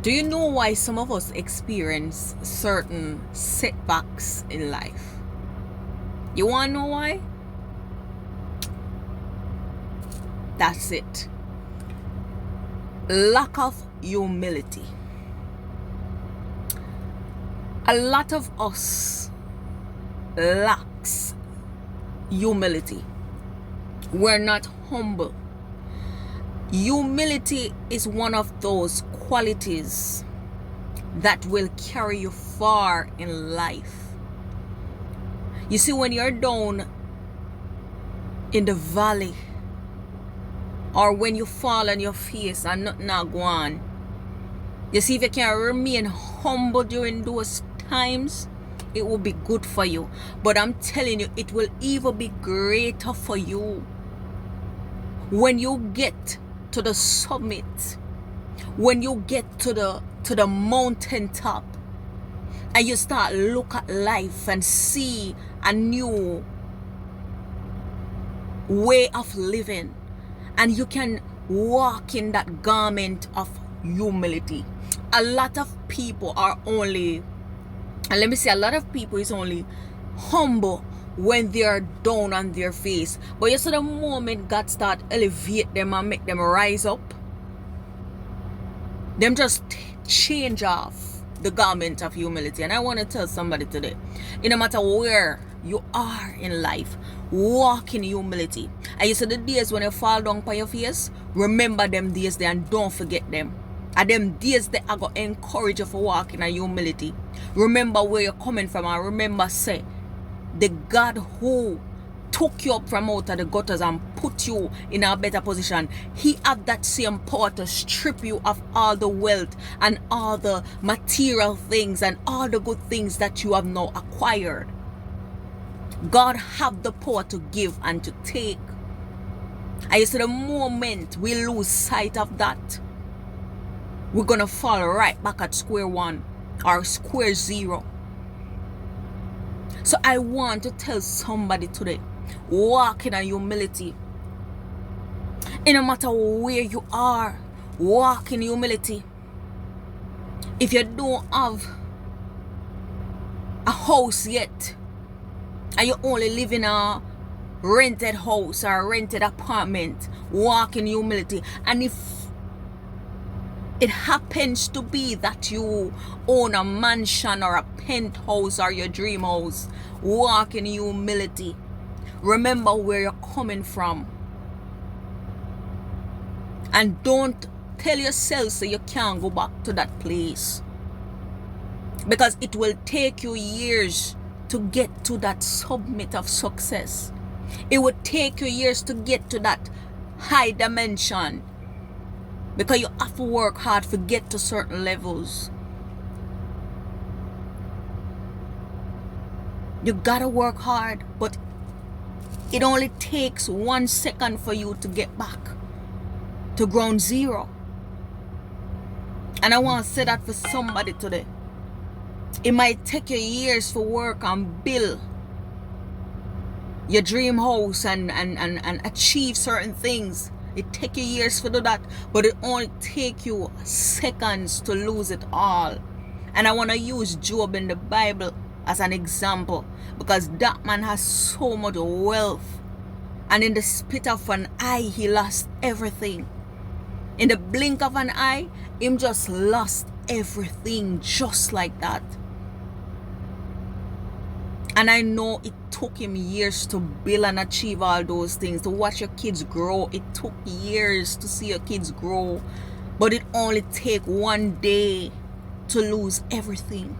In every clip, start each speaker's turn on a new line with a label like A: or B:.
A: Do you know why some of us experience certain setbacks in life? You want to know why? That's it. Lack of humility. A lot of us lacks humility. We're not humble. Humility is one of those qualities that will carry you far in life. You see, when you're down in the valley, or when you fall on your face and nothing not go on, you see, if you can remain humble during those times, it will be good for you. But I'm telling you, it will even be greater for you when you get to the summit, when you get to the mountaintop, and you start look at life and see a new way of living, and you can walk in that garment of humility. A lot of people are only, and let me say, a lot of people is only humble when they are down on their face. But you see, the moment God start elevate them and make them rise up, them just change off the garment of humility. And I want to tell somebody today, no matter where you are in life, walk in humility. And you see, the days when you fall down by your face, remember them days there and don't forget them. And them days that I got encourage you for walking in humility. Remember where you're coming from, and remember, say, the God who took you up from out of the gutters and put you in a better position, He had that same power to strip you of all the wealth and all the material things and all the good things that you have now acquired. God have the power to give and to take. And you see, the moment we lose sight of that, we're gonna fall right back at square one or square zero. So I want to tell somebody today, walk in humility. No matter where you are, walk in humility. If you don't have a house yet, and you only live in a rented house or a rented apartment, walk in humility. And if it happens to be that you own a mansion or a penthouse or your dream house, walk in humility. Remember where you're coming from. And don't tell yourself so you can't go back to that place. Because it will take you years to get to that summit of success. It would take you years to get to that high dimension. Because you have to work hard to get to certain levels. You gotta work hard, but it only takes 1 second for you to get back to ground zero. And I want to say that for somebody today. It might take you years to work and build your dream house and achieve certain things. It take you years to do that, but it only take you seconds to lose it all. And I want to use Job in the Bible as an example, because that man has so much wealth, and in the split of an eye he lost everything. In the blink of an eye, him just lost everything just like that. And I know it took him years to build and achieve all those things. To watch your kids grow, it took years to see your kids grow. But it only take 1 day to lose everything.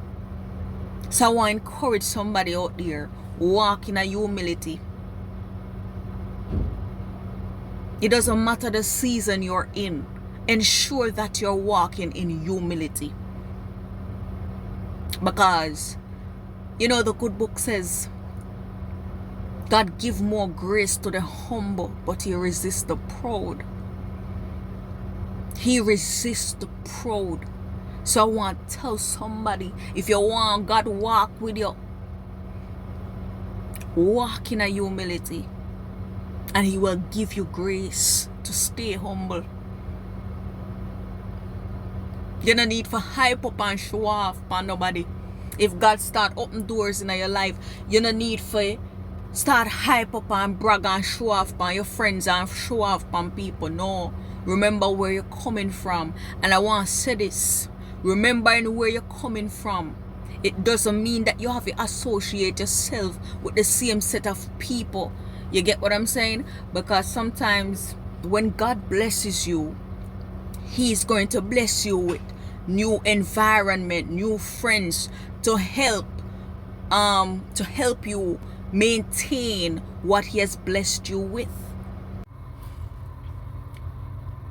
A: So I want to encourage somebody out there, walk in a humility. It doesn't matter the season you're in. Ensure that you're walking in humility. Because, you know, the good book says, God give more grace to the humble, but He resists the proud. He resists the proud. So I want to tell somebody, if you want God to walk with you, walk in a humility, and He will give you grace to stay humble. You don't need for hype up and show off for nobody. If God start open doors in your life, you don't need for start hype up and brag and show off on your friends and show off on people. No. Remember where you're coming from. And I want to say this. Remembering where you're coming from, it doesn't mean that you have to associate yourself with the same set of people. You get what I'm saying? Because sometimes when God blesses you, He's going to bless you with new environment, new friends to help you maintain what He has blessed you with.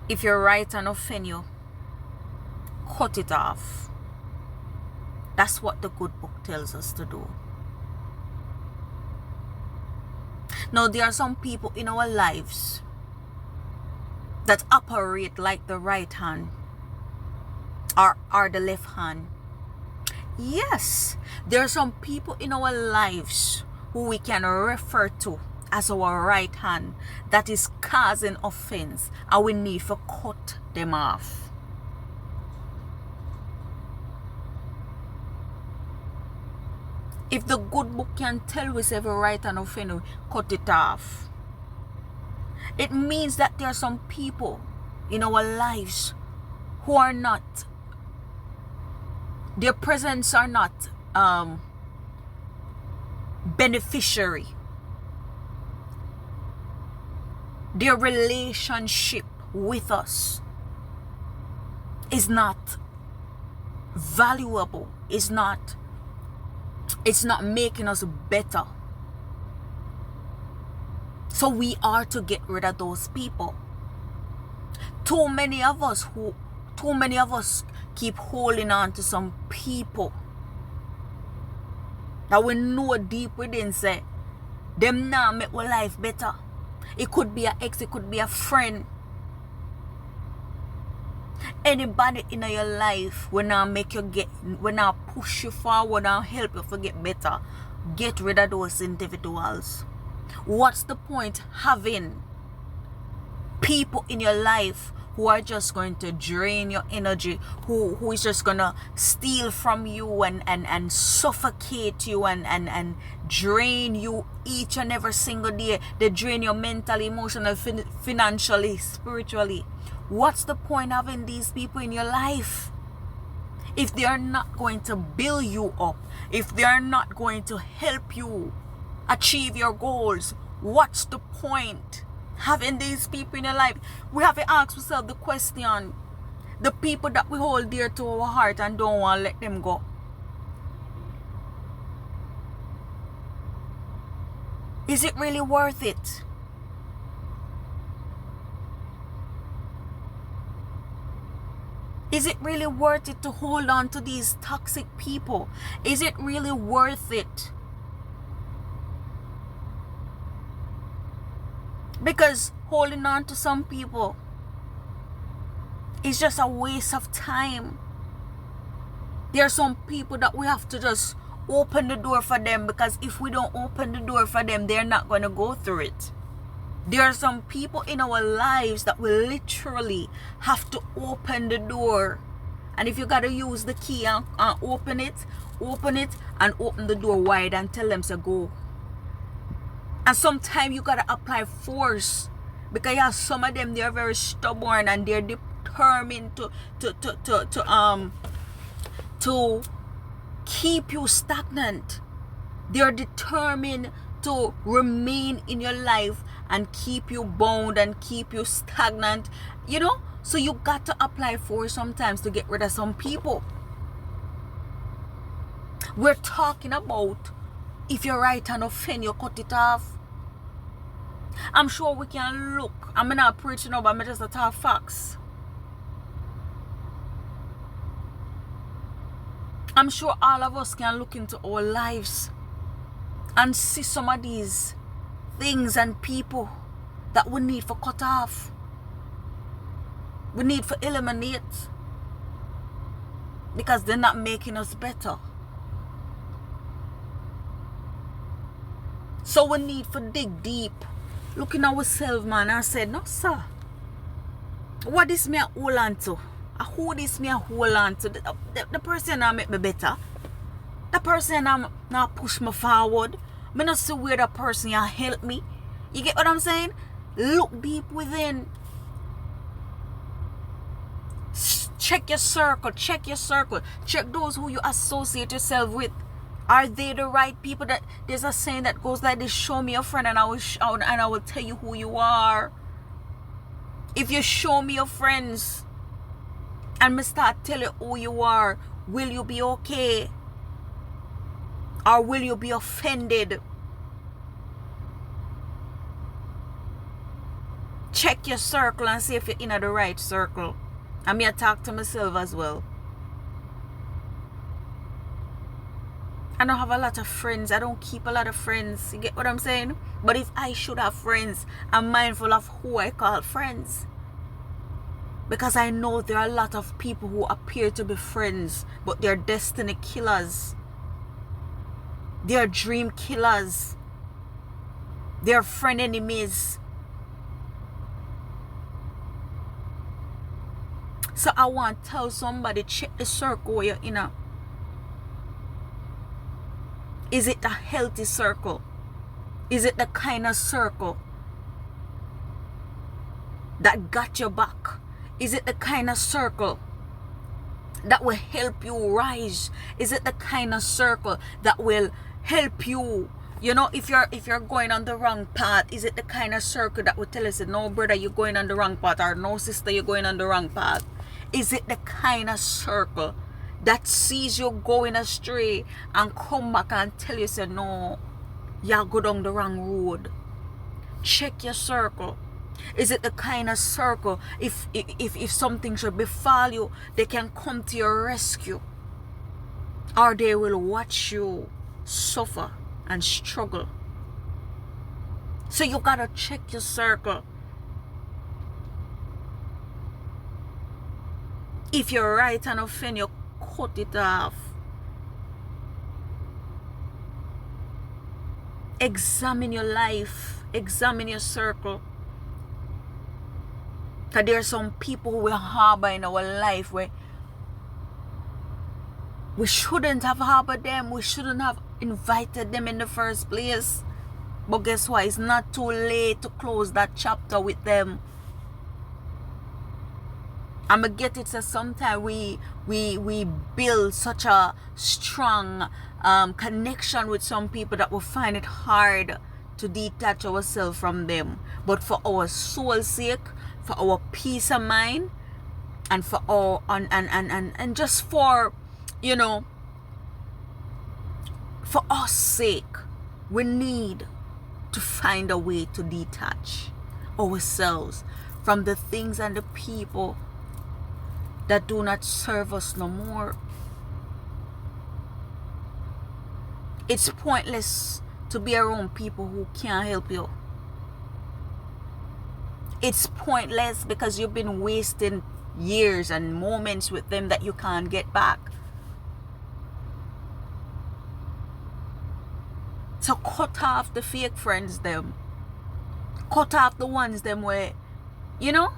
A: If you're right and offend you, cut it off. That's what the good book tells us to do. Now, there are some people in our lives that operate like the right hand or the left hand. Yes, there are some people in our lives who we can refer to as our right hand that is causing offense, and we need to cut them off. If the good book can tell us every right and offend, cut it off. It means that there are some people in our lives who are not, their presence are not beneficiary. Their relationship with us is not valuable. It's not making us better. So we are to get rid of those people. Too many of us keep holding on to some people that we know deep within say them now make our life better. It could be an ex, it could be a friend. Anybody in your life will now push you forward and help you to get better. Get rid of those individuals. What's the point having people in your life who are just going to drain your energy, who is just gonna steal from you and suffocate you and drain you each and every single day? They drain you mentally, emotionally, financially, spiritually. What's the point of having these people in your life if they are not going to build you up, if they are not going to help you achieve your goals? What's the point having these people in your life? We have to ask ourselves the question, the people that we hold dear to our heart and don't want to let them go, is it really worth it? Is it really worth it to hold on to these toxic people? Is it really worth it? Because holding on to some people is just a waste of time. There are some people that we have to just open the door for them, because if we don't open the door for them, they're not going to go through it. There are some people in our lives that we literally have to open the door. And if you got to use the key and open it and open the door wide and tell them to go. And sometimes you got to apply force, because you have some of them, they're very stubborn and they're determined to keep you stagnant. They're determined to remain in your life and keep you bound and keep you stagnant, you know. So you got to apply force sometimes to get rid of some people. We're talking about if you're right and offend, you cut it off. I'm sure we can look. I'm not preaching over, I'm just a talk facts. I'm sure all of us can look into our lives and see some of these things and people that we need for cut off. We need for eliminate, because they're not making us better. So we need for dig deep, look in ourselves, man, and say, no sir, what is me hold on to? who this me a hold on to? The person that make me better. The person that not push me forward. Me not see where the person that help me. You get what I'm saying? Look deep within. Check your circle. Check your circle. Check those who you associate yourself with. Are they the right people? That there's a saying that goes like this: show me your friend and I will tell you who you are. If you show me your friends and me start tell you who you are, will you be okay? Or will you be offended? Check your circle and see if you're in the right circle. I may talk to myself as well. I don't have a lot of friends. I don't keep a lot of friends. You get what I'm saying? But if I should have friends, I'm mindful of who I call friends. Because I know there are a lot of people who appear to be friends, but they're destiny killers. They're dream killers. They're friend enemies. So I want to tell somebody, check the circle where you're in. Is it a healthy circle? Is it the kind of circle that got your back? Is it the kind of circle that will help you rise? Is it the kind of circle that will help you? You know, if you're going on the wrong path, is it the kind of circle that will tell us, no brother, you're going on the wrong path, or no sister, you're going on the wrong path? Is it the kind of circle that sees you going astray and come back and tell you, say, no, you're go down the wrong road? Check your circle. Is it the kind of circle, if something should befall you, they can come to your rescue? Or they will watch you suffer and struggle? So you gotta check your circle. If you're right and offend, you cut it off. Examine your life. Examine your circle. Because there are some people who we harbor in our life where we shouldn't have harbored them. We shouldn't have invited them in the first place. But guess what? It's not too late to close that chapter with them. I'ma get it. So sometimes we build such a strong connection with some people that we find it hard to detach ourselves from them. But for our soul's sake, for our peace of mind, and for our and just for, you know, for our sake, we need to find a way to detach ourselves from the things and the people that do not serve us no more. It's pointless to be around people who can't help you. It's pointless because you've been wasting years and moments with them that you can't get back. So cut off the fake friends them. Cut off the ones them where, you know,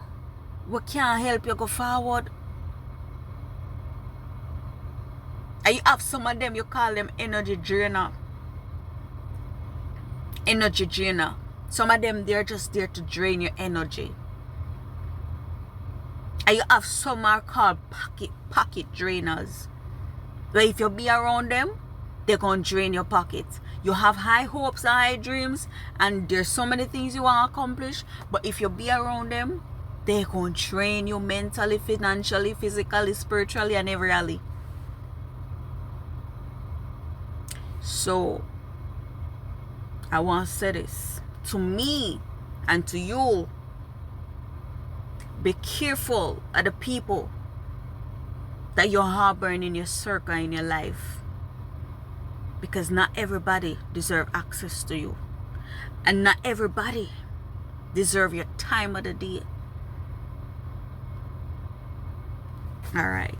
A: we can't help you go forward. And you have some of them, you call them energy drainer. Energy drainer. Some of them, they're just there to drain your energy. And you have some are called pocket drainers. Where if you be around them, they're going to drain your pocket. You have high hopes and high dreams, and there's so many things you want to accomplish. But if you be around them, they're going to drain you mentally, financially, physically, spiritually, and every alley. So, I want to say this to me and to you. Be careful of the people that you're harboring in your circle, in your life. Because not everybody deserves access to you. And not everybody deserves your time of the day. Alright.